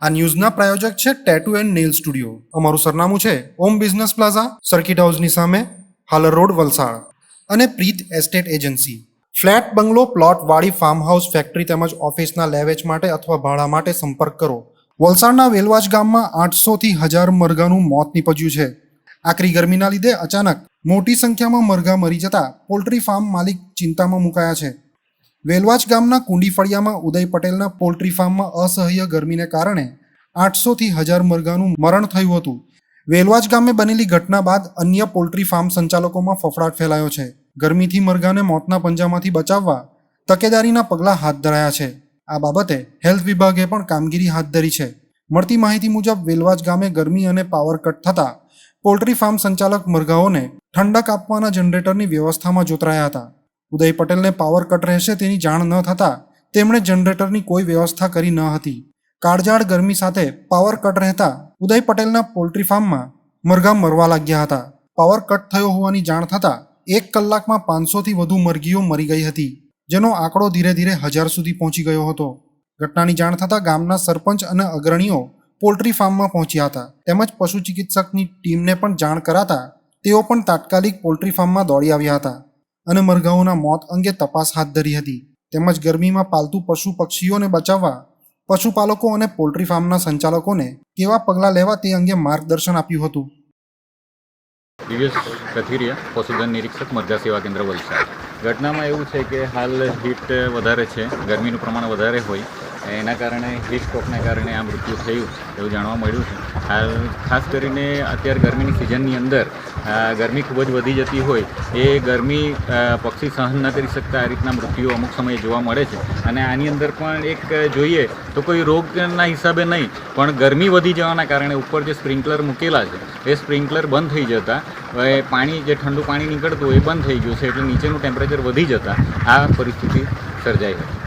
આ ન્યૂઝના પ્રાયોજક છે tattoo and nail studio. અમારું સરનામું છે ઓમ બિઝનેસ પ્લાઝા, સર્કિટ હાઉસની સામે, હાલર રોડ, વલસાડ. અને પ્રીત એસ્ટેટ એજન્સી. ફ્લેટ, બંગલો, પ્લોટ, વાડી, ફાર્મ હાઉસ, ફેક્ટરી તેમજ ઓફિસના લે વેચ માટે અથવા ભાડા માટે સંપર્ક કરો. વલસાડના વેલવાજ ગામમાં 800 થી 1000 મરઘાનું મોત નીપજ્યું છે. આકરી ગરમીના લીધે અચાનક મોટી સંખ્યામાં મરઘા મરી જતા પોલ્ટ્રી ફાર્મ માલિક ચિંતામાં મુકાયા છે. વેલવાજ ગામના કુંડી ફળિયામાં ઉદય પટેલના પોલ્ટ્રી ફાર્મમાં અસહ્ય ગરમીને કારણે 800 થી 1000 મરઘાનું મરણ થયું હતું. વેલવાજ ગામે બનેલી ઘટના બાદ અન્ય પોલ્ટ્રી ફાર્મ સંચાલકોમાં ફફડાટ ફેલાયો છે. ગરમીથી મરઘાને મોતના પંજામાંથી બચાવવા તકેદારીના પગલાં હાથ ધરાયા છે. આ બાબતે હેલ્થ વિભાગે પણ કામગીરી હાથ ધરી છે. મળતી માહિતી મુજબ વેલવાજ ગામે ગરમી અને પાવર કટ થતાં પોલ્ટ્રી ફાર્મ સંચાલક મરઘાઓને ઠંડક આપવાના જનરેટરની વ્યવસ્થામાં જોતરાયા હતા. ઉદય પટેલને પાવર કટ રહેશે તેની જાણ ન થતાં તેમણે જનરેટરની કોઈ વ્યવસ્થા કરી ન હતી. કાળઝાળ ગરમી સાથે પાવર કટ રહેતા ઉદય પટેલના પોલ્ટ્રી ફાર્મમાં મરઘા મરવા લાગ્યા હતા. પાવર કટ થયો હોવાની જાણ થતાં 1 કલાકમાં 500 થી વધુ મરઘીઓ મરી ગઈ હતી, જેનો આંકડો ધીરે ધીરે 1000 સુધી પહોંચી ગયો હતો. ઘટનાની જાણ થતાં ગામના સરપંચ અને અગ્રણીઓ પોલ્ટ્રી ફાર્મમાં પહોંચ્યા હતા. તેમજ પશુ ચિકિત્સકની ટીમને પણ જાણ કરાતા તેઓ પણ તાત્કાલિક પોલ્ટ્રી ફાર્મમાં દોડી આવ્યા હતા અને મરઘાઓના મોત અંગે તપાસ હાથ ધરી હતી. તેમજ ગરમીમાં પાલતુ પશુ પક્ષીઓને બચાવવા પશુપાલકો અને પોલ્ટ્રી ફાર્મના સંચાલકોને કેવા પગલાં લેવા તે અંગે માર્ગદર્શન આપ્યું હતું. દિવ્યેશ કથિરિયા, પશુધન નિરીક્ષક, મરઘા સેવા કેન્દ્ર, વલસાડ. ઘટનામાં એવું છે કે હાલ હીટ વધારે છે, ગરમીનું પ્રમાણ વધારે હોય એના કારણે હીટ સ્ટ્રોકના કારણે આ મૃત્યુ થયું એવું જાણવા મળ્યું છે. હાલ ખાસ કરીને અત્યારે ગરમીની સિઝનની અંદર ગરમી ખૂબ જ વધી જતી હોય એ ગરમી પક્ષી સહન ન કરી શકતા આ રીતના મૃત્યુઓ અમુક સમયે જોવા મળે છે. અને આની અંદર પણ એક જોઈએ તો કોઈ રોગના હિસાબે નહીં, પણ ગરમી વધી જવાના કારણે ઉપર જે સ્પ્રિંકલર મૂકેલા છે એ સ્પ્રિંકલર બંધ થઈ જતાં પાણી જે ઠંડુ પાણી નીકળતું હોય એ બંધ થઈ ગયું છે, એટલે નીચેનું ટેમ્પરેચર વધી જતાં આ પરિસ્થિતિ સર્જાઈ હતી.